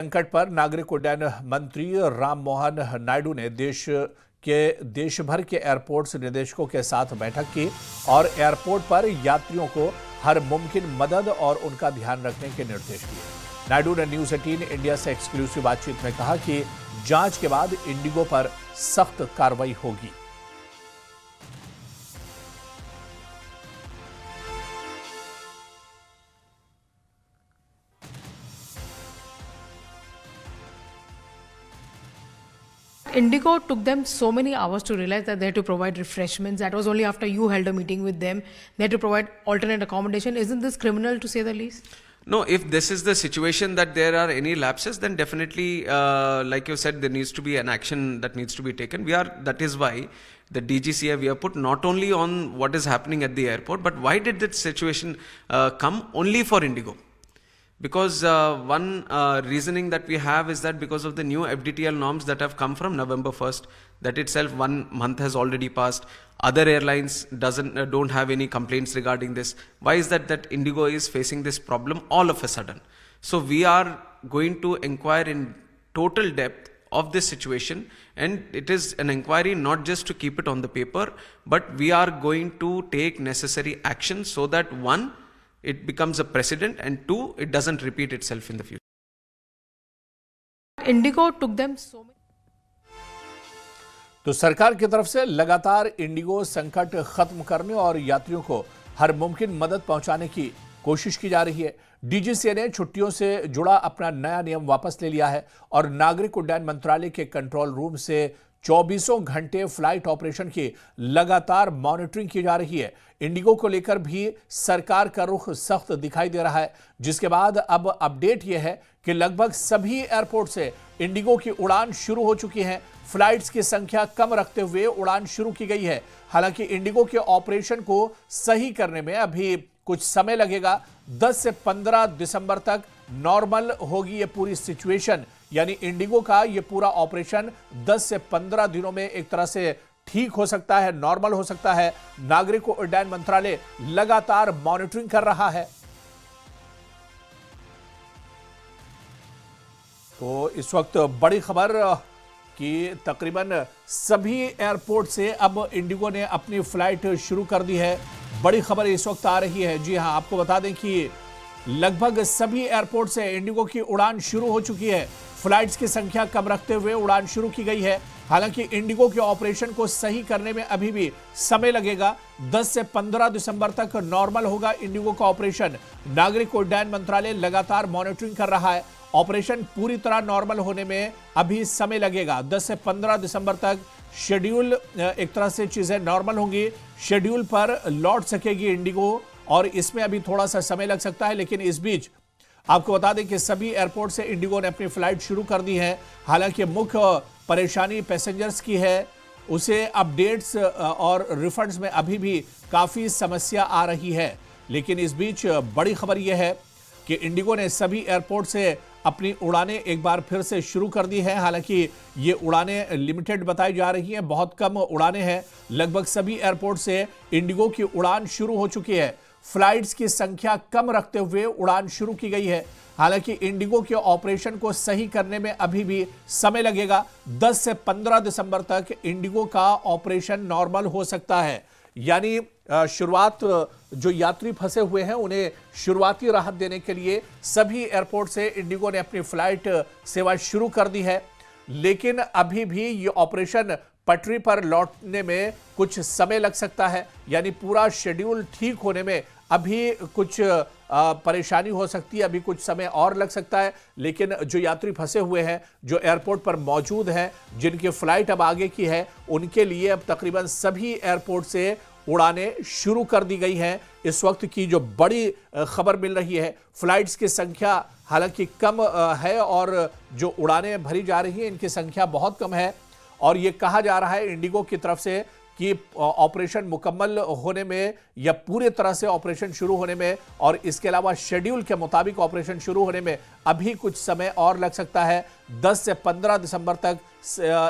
संकट पर नागरिक उड्डयन मंत्री राम मोहन नायडू ने देश भर के एयरपोर्ट्स निदेशकों के साथ बैठक की और एयरपोर्ट पर यात्रियों को हर मुमकिन मदद और उनका ध्यान रखने के निर्देश दिए। नायडू ने न्यूज 18 इंडिया से एक्सक्लूसिव बातचीत में कहा कि जांच के बाद इंडिगो पर सख्त कार्रवाई होगी। Indigo took them so many hours to realize that they had to provide refreshments. That was only after you held a meeting with them. They had to provide alternate accommodation. Isn't this criminal, to say the least? No, if this is the situation that there are any lapses, then definitely, like you said, there needs to be an action that needs to be taken. That is why the DGCA we have put not only on what is happening at the airport, but why did that situation come only for Indigo? Because one reasoning that we have is that because of the new FDTL norms that have come from November 1st, that itself 1 month has already passed. Other airlines don't have any complaints regarding this. Why is that Indigo is facing this problem all of a sudden? So we are going to inquire in total depth of this situation, and it is an inquiry not just to keep it on the paper, but we are going to take necessary action so that one, it becomes a precedent, and two, it doesn't repeat itself in the future. Indigo took them so many. तो सरकार की तरफ से लगातार Indigo संकट खत्म करने और यात्रियों को हर मुमकिन मदद पहुंचाने की कोशिश की जा रही है। डीजीसीए ने छुट्टियों से जुड़ा अपना नया नियम वापस ले लिया है और नागरिक उड्डयन मंत्रालय के कंट्रोल रूम से 24 घंटे फ्लाइट ऑपरेशन की लगातार मॉनिटरिंग की जा रही है। इंडिगो को लेकर भी सरकार का रुख सख्त दिखाई दे रहा है, जिसके बाद अब अपडेट यह है कि लगभग सभी एयरपोर्ट से इंडिगो की उड़ान शुरू हो चुकी है। फ्लाइट्स की संख्या कम रखते हुए उड़ान शुरू की गई है। हालांकि इंडिगो के ऑपरेशन को सही करने में अभी कुछ समय लगेगा। 10 से 15 दिसंबर तक नॉर्मल होगी ये पूरी सिचुएशन, यानी इंडिगो का ये पूरा ऑपरेशन 10 से 15 दिनों में एक तरह से ठीक हो सकता है, नॉर्मल हो सकता है। नागरिक उड्डयन मंत्रालय लगातार मॉनिटरिंग कर रहा है। तो इस वक्त बड़ी खबर कि तकरीबन सभी एयरपोर्ट से अब इंडिगो ने अपनी फ्लाइट शुरू कर दी है। बड़ी खबर इस वक्त आ रही है। जी हां, आपको बता दें कि लगभग सभी एयरपोर्ट से इंडिगो की उड़ान शुरू हो चुकी है। फ्लाइट्स की संख्या कम रखते हुए उड़ान शुरू की गई है। हालांकि इंडिगो के ऑपरेशन को सही करने में अभी भी समय लगेगा। 10 से 15 दिसंबर तक नॉर्मल होगा इंडिगो का ऑपरेशन। नागरिक उड्डयन मंत्रालय लगातार मॉनिटरिंग कर रहा है। ऑपरेशन पूरी तरह नॉर्मल होने में अभी समय लगेगा। 10 से 15 दिसंबर तक शेड्यूल एक तरह से चीजें नॉर्मल होंगी। शेड्यूल पर लौट सकेगी इंडिगो और इसमें अभी थोड़ा सा समय लग सकता है, लेकिन इस बीच आपको बता दें कि सभी एयरपोर्ट से इंडिगो ने अपनी फ्लाइट शुरू कर दी है। हालांकि मुख्य परेशानी पैसेंजर्स की है, उसे अपडेट्स और रिफंड्स में अभी भी काफ़ी समस्या आ रही है। लेकिन इस बीच बड़ी खबर यह है कि इंडिगो ने सभी एयरपोर्ट से अपनी उड़ानें एक बार फिर से शुरू कर दी हैं। हालांकि ये उड़ानें लिमिटेड बताई जा रही हैं, बहुत कम उड़ानें हैं। लगभग सभी एयरपोर्ट से इंडिगो की उड़ान शुरू हो चुकी है। फ्लाइट्स की संख्या कम रखते हुए उड़ान शुरू की गई है। हालांकि इंडिगो के ऑपरेशन को सही करने में अभी भी समय लगेगा। 10 से 15 दिसंबर तक इंडिगो का ऑपरेशन नॉर्मल हो सकता है, यानी शुरुआत जो यात्री फंसे हुए हैं उन्हें शुरुआती राहत देने के लिए सभी एयरपोर्ट से इंडिगो ने अपनी फ्लाइट सेवा शुरू कर दी है। लेकिन अभी भी ये ऑपरेशन पटरी पर लौटने में कुछ समय लग सकता है, यानी पूरा शेड्यूल ठीक होने में अभी कुछ परेशानी हो सकती है, अभी कुछ समय और लग सकता है। लेकिन जो यात्री फंसे हुए हैं, जो एयरपोर्ट पर मौजूद हैं, जिनकी फ्लाइट अब आगे की है, उनके लिए अब तकरीबन सभी एयरपोर्ट से उड़ानें शुरू कर दी गई हैं। इस वक्त की जो बड़ी खबर मिल रही है, फ्लाइट्स की संख्या हालांकि कम है और जो उड़ानें भरी जा रही हैं इनकी संख्या बहुत कम है। और ये कहा जा रहा है इंडिगो की तरफ से कि ऑपरेशन मुकम्मल होने में या पूरे तरह से ऑपरेशन शुरू होने में और इसके अलावा शेड्यूल के मुताबिक ऑपरेशन शुरू होने में अभी कुछ समय और लग सकता है। 10 से 15 दिसंबर तक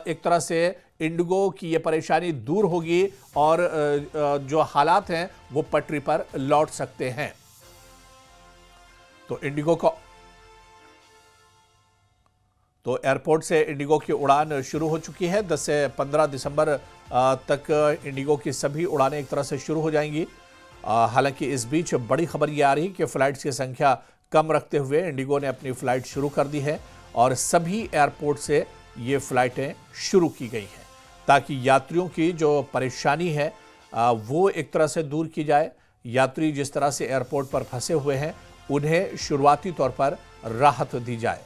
एक तरह से इंडिगो की ये परेशानी दूर होगी और जो हालात हैं वो पटरी पर लौट सकते हैं। तो इंडिगो का तो एयरपोर्ट से इंडिगो की उड़ान शुरू हो चुकी है। 10 से 15 दिसंबर तक इंडिगो की सभी उड़ानें एक तरह से शुरू हो जाएंगी। हालांकि इस बीच बड़ी खबर ये आ रही कि फ्लाइट्स की संख्या कम रखते हुए इंडिगो ने अपनी फ्लाइट शुरू कर दी है और सभी एयरपोर्ट से ये फ्लाइटें शुरू की गई हैं ताकि यात्रियों की जो परेशानी है वो एक तरह से दूर की जाए। यात्री जिस तरह से एयरपोर्ट पर फंसे हुए हैं उन्हें शुरुआती तौर पर राहत दी जाए।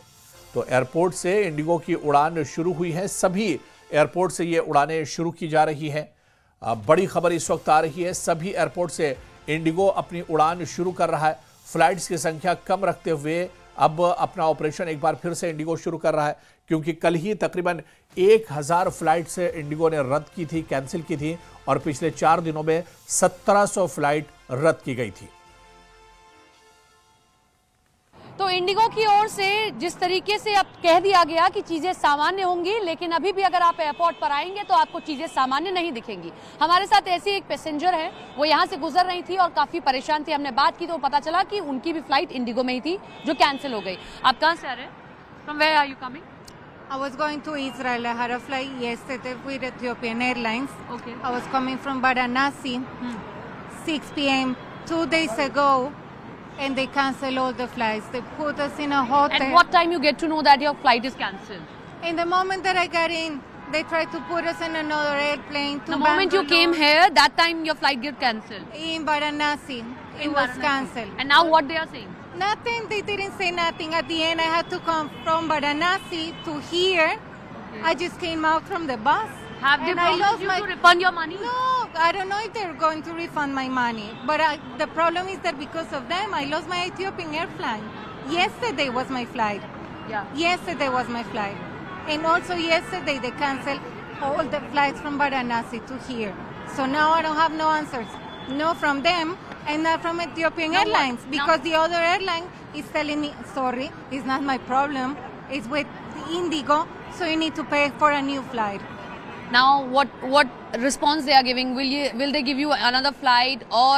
तो एयरपोर्ट से इंडिगो की उड़ान शुरू हुई है, सभी एयरपोर्ट से ये उड़ानें शुरू की जा रही हैं। बड़ी खबर इस वक्त आ रही है, सभी एयरपोर्ट से इंडिगो अपनी उड़ान शुरू कर रहा है। फ्लाइट्स की संख्या कम रखते हुए अब अपना ऑपरेशन एक बार फिर से इंडिगो शुरू कर रहा है, क्योंकि कल ही तकरीबन 1000 फ्लाइट से इंडिगो ने रद्द की थी, कैंसिल की थी और पिछले 4 दिनों में 1700 फ्लाइट रद्द की गई थी। तो इंडिगो की ओर से जिस तरीके से अब कह दिया गया कि चीजें सामान्य होंगी, लेकिन अभी भी अगर आप एयरपोर्ट पर आएंगे तो आपको चीजें सामान्य नहीं दिखेंगी। हमारे साथ ऐसी एक पैसेंजर है, वो यहाँ से गुजर रही थी और काफी परेशान थी। हमने बात की तो पता चला कि उनकी भी फ्लाइट इंडिगो में ही थी जो कैंसिल हो गई। आप कहाँ से आ रहे हैं? From where are you coming? I was going to Israel. I had a flight yesterday with Ethiopian Airlines. Okay. I was coming from Varanasi, 6 p.m. 2 days ago, and they canceled all the flights. They put us in a hotel. At what time you get to know that your flight is cancelled? In the moment that I got in, they tried to put us in another airplane to The moment you came Bangalore. here, that time your flight get cancelled. In Varanasi, it In was Varanasi. cancelled. And now what they are saying? Nothing. They didn't say nothing. At the end, I had to come from Varanasi to here. I just came out from the bus. Have they and I promised lost you my to refund your money? No, I don't know if they're going to refund my money. But the problem is that because of them, I lost my Ethiopian airline. Yesterday was my flight. Yeah. Yesterday was my flight. And also yesterday they canceled all the flights from Varanasi to here. So now I don't have no answers. No from them and not from Ethiopian Now what? Airlines. Now- Because the other airline is telling me, sorry, it's not my problem. It's with Indigo. So you need to pay for a new flight. Now, what response they are giving? Will they give you another flight, or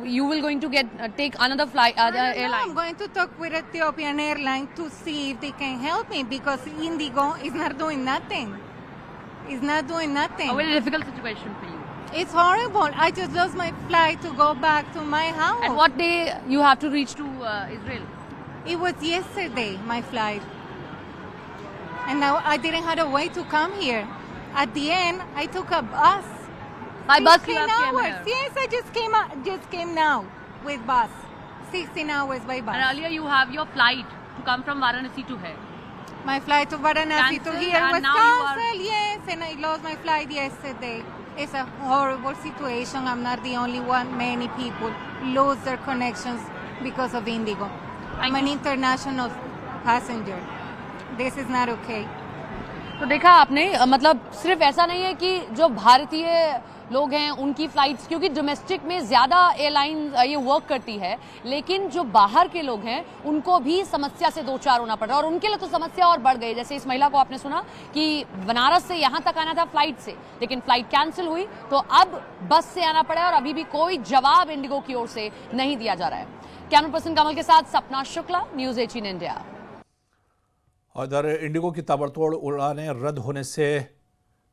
you will going to take another flight, I don't know. I'm airline? going to talk with Ethiopian Airlines to see if they can help me because Indigo is not doing nothing. It's not doing nothing. A very difficult situation for you. It's horrible. I just lost my flight to go back to my house. And what day you have to reach to Israel? It was yesterday, my flight. And now I didn't have a way to come here. At the end, I took a bus. By bus you 16 have came hours. here. Yes, I just came now with bus. 16 hours by bus. And earlier you have your flight to come from Varanasi to here. My flight to Varanasi to Cancelled, here and was now you are- cancelled. Yes, and I lost my flight yesterday. It's a horrible situation. I'm not the only one. Many people lose their connections because of Indigo. I'm an international passenger. This is not okay. तो देखा आपने, मतलब सिर्फ ऐसा नहीं है कि जो भारतीय लोग हैं उनकी फ्लाइट्स, क्योंकि डोमेस्टिक में ज़्यादा एयरलाइन ये वर्क करती है, लेकिन जो बाहर के लोग हैं उनको भी समस्या से दो चार होना पड़ रहा है और उनके लिए तो समस्या और बढ़ गई। जैसे इस महिला को आपने सुना कि बनारस से यहाँ तक आना था फ्लाइट से, लेकिन फ्लाइट कैंसिल हुई तो अब बस से आना पड़ा और अभी भी कोई जवाब इंडिगो की ओर से नहीं दिया जा रहा है। कैमरा पर्सन कमल के साथ सपना शुक्ला, न्यूज़ 18 इंडिया। और इधर इंडिगो की ताबड़तोड़ उड़ानें रद्द होने से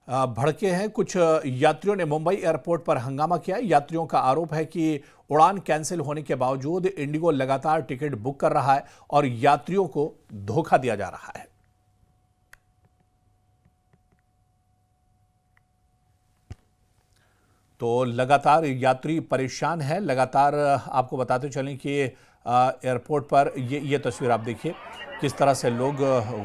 भड़के हैं कुछ यात्रियों ने मुंबई एयरपोर्ट पर हंगामा किया। यात्रियों का आरोप है कि उड़ान कैंसिल होने के बावजूद इंडिगो लगातार टिकट बुक कर रहा है और यात्रियों को धोखा दिया जा रहा है। तो लगातार यात्री परेशान है। लगातार आपको बताते चलें कि एयरपोर्ट पर ये तस्वीर आप देखिए, किस तरह से लोग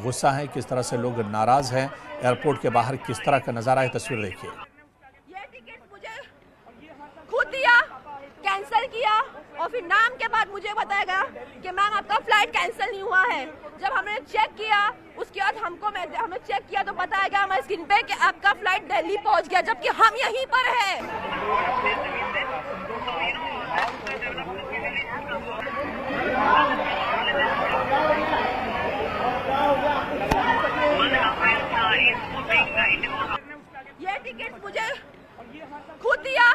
गुस्सा हैं, किस तरह से लोग नाराज हैं। एयरपोर्ट के बाहर किस तरह का नज़ारा है, तस्वीर देखिए। ये टिकट मुझे खुद दिया, कैंसिल किया और फिर नाम के बाद मुझे बताया गया कि मैम आपका फ्लाइट कैंसिल नहीं हुआ है। जब हमने चेक किया उसके बाद हमने चेक किया तो बताया गया हमारे स्क्रीन पे कि आपका फ्लाइट दिल्ली पहुंच गया, जबकि हम यहीं पर हैं। ये टिकट मुझे खुद दिया,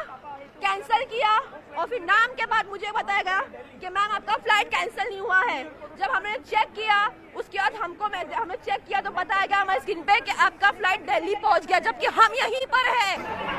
कैंसिल किया और फिर नाम के बाद मुझे बताया गया कि मैम आपका फ्लाइट कैंसिल नहीं हुआ है। जब हमने चेक किया उसके बाद हमने चेक किया तो बताया गया हमारे स्क्रीन पे कि आपका फ्लाइट दिल्ली पहुंच गया, जबकि हम यहीं पर है।